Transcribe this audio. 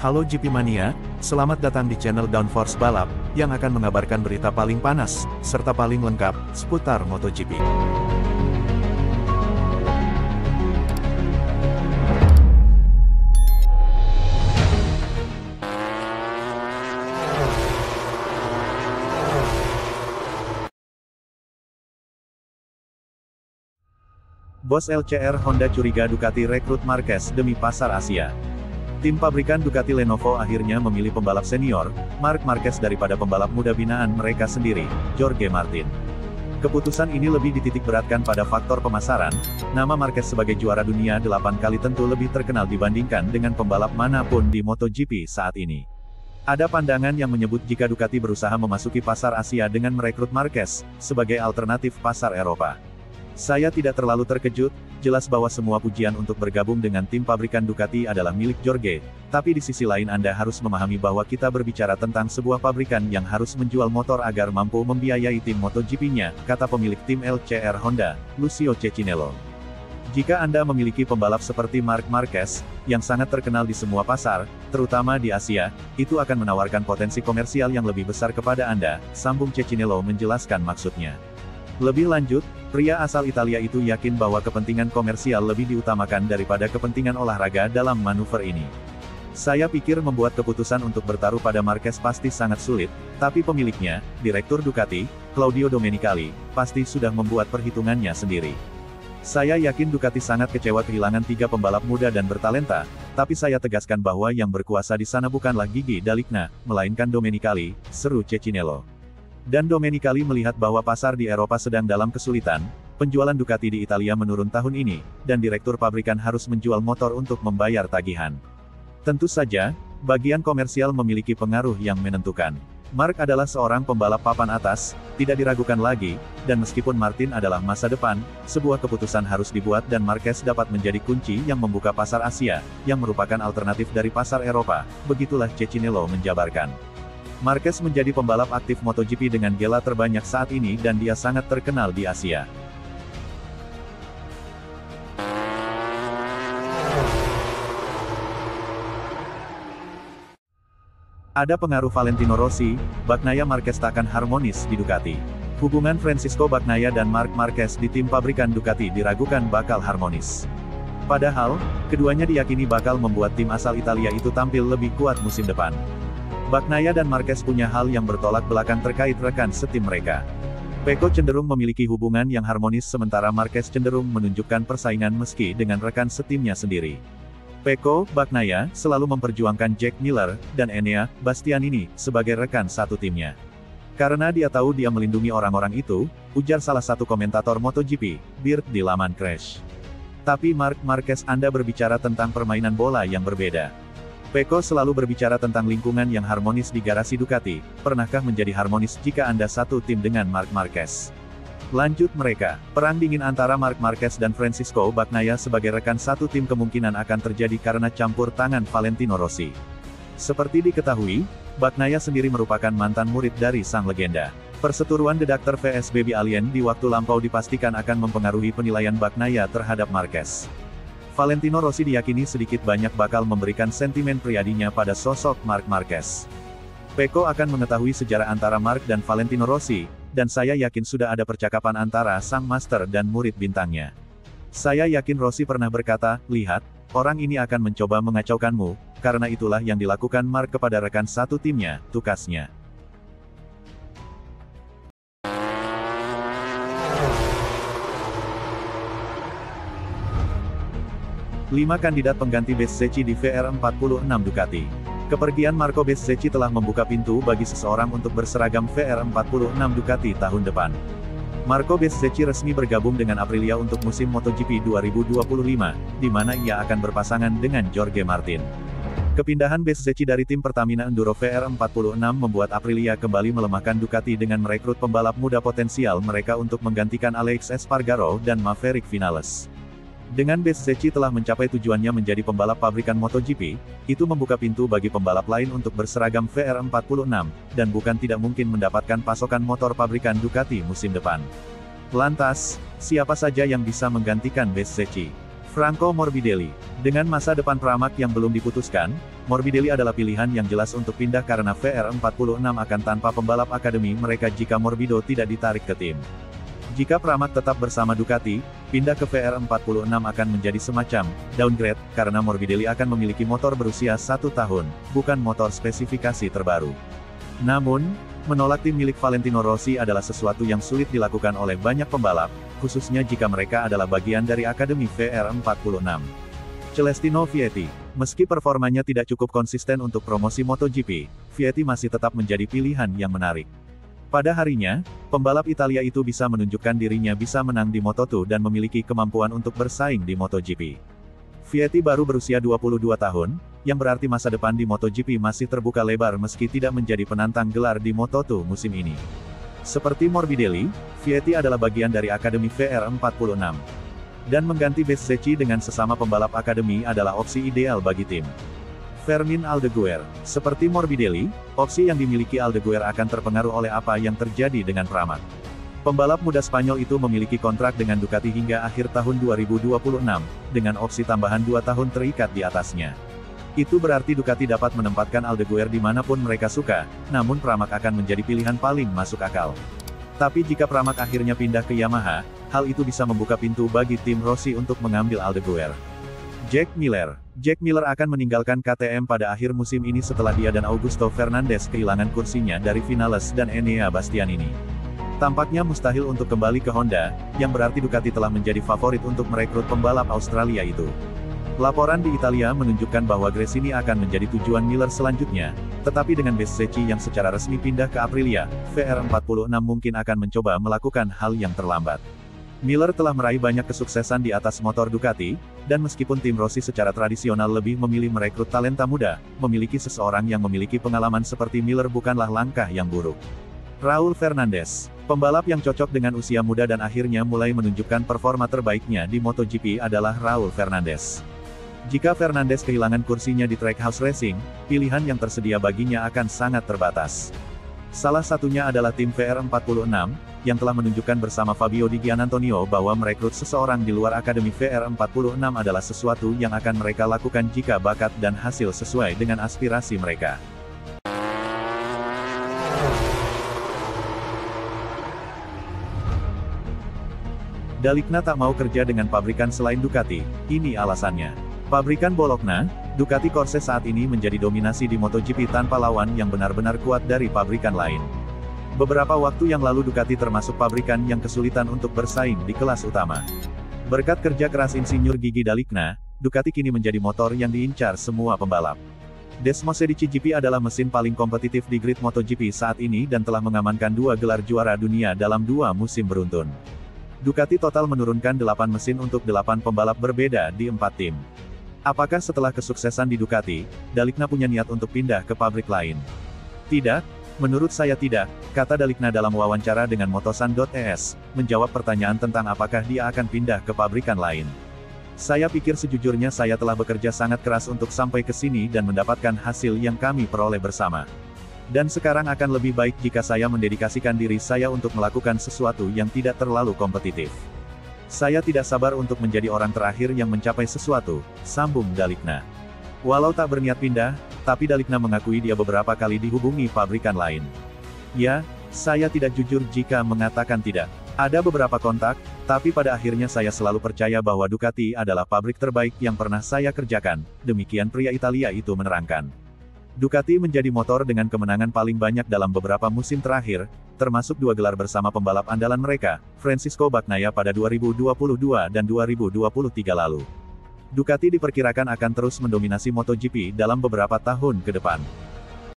Halo GP Mania, selamat datang di channel Downforce Balap, yang akan mengabarkan berita paling panas, serta paling lengkap, seputar MotoGP. Bos LCR Honda curiga Ducati rekrut Marquez demi pasar Asia. Tim pabrikan Ducati Lenovo akhirnya memilih pembalap senior, Marc Marquez daripada pembalap muda binaan mereka sendiri, Jorge Martin. Keputusan ini lebih dititik beratkan pada faktor pemasaran. Nama Marquez sebagai juara dunia 8 kali tentu lebih terkenal dibandingkan dengan pembalap manapun di MotoGP saat ini. Ada pandangan yang menyebut jika Ducati berusaha memasuki pasar Asia dengan merekrut Marquez, sebagai alternatif pasar Eropa. Saya tidak terlalu terkejut, jelas bahwa semua pujian untuk bergabung dengan tim pabrikan Ducati adalah milik Jorge, tapi di sisi lain Anda harus memahami bahwa kita berbicara tentang sebuah pabrikan yang harus menjual motor agar mampu membiayai tim MotoGP-nya, kata pemilik tim LCR Honda, Lucio Cecchinello. Jika Anda memiliki pembalap seperti Marc Marquez, yang sangat terkenal di semua pasar, terutama di Asia, itu akan menawarkan potensi komersial yang lebih besar kepada Anda, sambung Cecchinello menjelaskan maksudnya. Lebih lanjut, pria asal Italia itu yakin bahwa kepentingan komersial lebih diutamakan daripada kepentingan olahraga dalam manuver ini. Saya pikir membuat keputusan untuk bertaruh pada Marquez pasti sangat sulit, tapi pemiliknya, Direktur Ducati, Claudio Domenicali, pasti sudah membuat perhitungannya sendiri. Saya yakin Ducati sangat kecewa kehilangan 3 pembalap muda dan bertalenta, tapi saya tegaskan bahwa yang berkuasa di sana bukanlah Gigi D'Aligna, melainkan Domenicali, seru Cecchinello. Dan Domenicali melihat bahwa pasar di Eropa sedang dalam kesulitan, penjualan Ducati di Italia menurun tahun ini, dan direktur pabrikan harus menjual motor untuk membayar tagihan. Tentu saja, bagian komersial memiliki pengaruh yang menentukan. Marc adalah seorang pembalap papan atas, tidak diragukan lagi, dan meskipun Martin adalah masa depan, sebuah keputusan harus dibuat dan Marquez dapat menjadi kunci yang membuka pasar Asia, yang merupakan alternatif dari pasar Eropa, begitulah Cecchinello menjabarkan. Marquez menjadi pembalap aktif MotoGP dengan gela terbanyak saat ini dan dia sangat terkenal di Asia. Ada pengaruh Valentino Rossi, Bagnaia Marquez takkan harmonis di Ducati. Hubungan Francisco Bagnaia dan Marc Marquez di tim pabrikan Ducati diragukan bakal harmonis. Padahal, keduanya diyakini bakal membuat tim asal Italia itu tampil lebih kuat musim depan. Bagnaia dan Marquez punya hal yang bertolak belakang terkait rekan setim mereka. Pecco cenderung memiliki hubungan yang harmonis sementara Marquez cenderung menunjukkan persaingan meski dengan rekan setimnya sendiri. Pecco, Bagnaia, selalu memperjuangkan Jack Miller, dan Enea Bastianini, sebagai rekan satu timnya. Karena dia tahu dia melindungi orang-orang itu, ujar salah satu komentator MotoGP, Beard di laman Crash. Tapi Marc Marquez, Anda berbicara tentang permainan bola yang berbeda. Pecco selalu berbicara tentang lingkungan yang harmonis di garasi Ducati, pernahkah menjadi harmonis jika Anda satu tim dengan Marc Marquez? Lanjut mereka, perang dingin antara Marc Marquez dan Francisco Bagnaia sebagai rekan satu tim kemungkinan akan terjadi karena campur tangan Valentino Rossi. Seperti diketahui, Bagnaia sendiri merupakan mantan murid dari sang legenda. Perseteruan The Doctor vs Baby Alien di waktu lampau dipastikan akan mempengaruhi penilaian Bagnaia terhadap Marquez. Valentino Rossi diyakini sedikit banyak bakal memberikan sentimen pribadinya pada sosok Marc Marquez. Pecco akan mengetahui sejarah antara Marc dan Valentino Rossi, dan saya yakin sudah ada percakapan antara sang master dan murid bintangnya. Saya yakin Rossi pernah berkata, lihat, orang ini akan mencoba mengacaukanmu, karena itulah yang dilakukan Marc kepada rekan satu timnya, tukasnya. Lima kandidat pengganti Bezzecchi di VR46 Ducati. Kepergian Marco Bezzecchi telah membuka pintu bagi seseorang untuk berseragam VR46 Ducati tahun depan. Marco Bezzecchi resmi bergabung dengan Aprilia untuk musim MotoGP 2025, di mana ia akan berpasangan dengan Jorge Martin. Kepindahan Bezzecchi dari tim Pertamina Enduro VR46 membuat Aprilia kembali melemahkan Ducati dengan merekrut pembalap muda potensial mereka untuk menggantikan Alex Espargaro dan Maverick Vinales. Dengan Bezzecchi telah mencapai tujuannya menjadi pembalap pabrikan MotoGP, itu membuka pintu bagi pembalap lain untuk berseragam VR46, dan bukan tidak mungkin mendapatkan pasokan motor pabrikan Ducati musim depan. Lantas, siapa saja yang bisa menggantikan Bezzecchi? Franco Morbidelli. Dengan masa depan Pramac yang belum diputuskan, Morbidelli adalah pilihan yang jelas untuk pindah karena VR46 akan tanpa pembalap akademi mereka jika Morbido tidak ditarik ke tim. Jika Pramac tetap bersama Ducati, pindah ke VR46 akan menjadi semacam downgrade, karena Morbidelli akan memiliki motor berusia 1 tahun, bukan motor spesifikasi terbaru. Namun, menolak tim milik Valentino Rossi adalah sesuatu yang sulit dilakukan oleh banyak pembalap, khususnya jika mereka adalah bagian dari Akademi VR46. Celestino Vietti. Meski performanya tidak cukup konsisten untuk promosi MotoGP, Vietti masih tetap menjadi pilihan yang menarik. Pada harinya, pembalap Italia itu bisa menunjukkan dirinya bisa menang di Moto2 dan memiliki kemampuan untuk bersaing di MotoGP. Vietti baru berusia 22 tahun, yang berarti masa depan di MotoGP masih terbuka lebar meski tidak menjadi penantang gelar di Moto2 musim ini. Seperti Morbidelli, Vietti adalah bagian dari Akademi VR46. Dan mengganti Bezzecchi dengan sesama pembalap akademi adalah opsi ideal bagi tim. Fermin Aldeguer. Seperti Morbidelli, opsi yang dimiliki Aldeguer akan terpengaruh oleh apa yang terjadi dengan Pramac. Pembalap muda Spanyol itu memiliki kontrak dengan Ducati hingga akhir tahun 2026, dengan opsi tambahan 2 tahun terikat di atasnya. Itu berarti Ducati dapat menempatkan Aldeguer dimanapun mereka suka, namun Pramac akan menjadi pilihan paling masuk akal. Tapi jika Pramac akhirnya pindah ke Yamaha, hal itu bisa membuka pintu bagi tim Rossi untuk mengambil Aldeguer. Jack Miller. Jack Miller akan meninggalkan KTM pada akhir musim ini setelah dia dan Augusto Fernandes kehilangan kursinya dari Vinales dan Enea Bastianini. Tampaknya mustahil untuk kembali ke Honda, yang berarti Ducati telah menjadi favorit untuk merekrut pembalap Australia itu. Laporan di Italia menunjukkan bahwa Gresini akan menjadi tujuan Miller selanjutnya, tetapi dengan Bezzecchi yang secara resmi pindah ke Aprilia, VR46 mungkin akan mencoba melakukan hal yang terlambat. Miller telah meraih banyak kesuksesan di atas motor Ducati, dan meskipun tim Rossi secara tradisional lebih memilih merekrut talenta muda, memiliki seseorang yang memiliki pengalaman seperti Miller bukanlah langkah yang buruk. Raul Fernandez. Pembalap yang cocok dengan usia muda dan akhirnya mulai menunjukkan performa terbaiknya di MotoGP adalah Raul Fernandez. Jika Fernandez kehilangan kursinya di Trackhouse Racing, pilihan yang tersedia baginya akan sangat terbatas. Salah satunya adalah tim VR46, yang telah menunjukkan bersama Fabio Di Giannantonio bahwa merekrut seseorang di luar Akademi VR46 adalah sesuatu yang akan mereka lakukan jika bakat dan hasil sesuai dengan aspirasi mereka. Dalikna tak mau kerja dengan pabrikan selain Ducati, ini alasannya. Pabrikan Bologna, Ducati Corse saat ini menjadi dominasi di MotoGP tanpa lawan yang benar-benar kuat dari pabrikan lain. Beberapa waktu yang lalu Ducati termasuk pabrikan yang kesulitan untuk bersaing di kelas utama. Berkat kerja keras insinyur Gigi Dalikna, Ducati kini menjadi motor yang diincar semua pembalap. Desmosedici GP adalah mesin paling kompetitif di grid MotoGP saat ini dan telah mengamankan 2 gelar juara dunia dalam 2 musim beruntun. Ducati total menurunkan 8 mesin untuk 8 pembalap berbeda di 4 tim. Apakah setelah kesuksesan di Ducati, Dalikna punya niat untuk pindah ke pabrik lain? Tidak, menurut saya tidak, kata Dalikna dalam wawancara dengan Motosan.es, menjawab pertanyaan tentang apakah dia akan pindah ke pabrikan lain. Saya pikir sejujurnya saya telah bekerja sangat keras untuk sampai ke sini dan mendapatkan hasil yang kami peroleh bersama. Dan sekarang akan lebih baik jika saya mendedikasikan diri saya untuk melakukan sesuatu yang tidak terlalu kompetitif. Saya tidak sabar untuk menjadi orang terakhir yang mencapai sesuatu, sambung Dalikna. Walau tak berniat pindah, tapi Dalikna mengakui dia beberapa kali dihubungi pabrikan lain. Ya, saya tidak jujur jika mengatakan tidak. Ada beberapa kontak, tapi pada akhirnya saya selalu percaya bahwa Ducati adalah pabrik terbaik yang pernah saya kerjakan, demikian pria Italia itu menerangkan. Ducati menjadi motor dengan kemenangan paling banyak dalam beberapa musim terakhir, termasuk 2 gelar bersama pembalap andalan mereka, Francisco Bagnaia pada 2022 dan 2023 lalu. Ducati diperkirakan akan terus mendominasi MotoGP dalam beberapa tahun ke depan.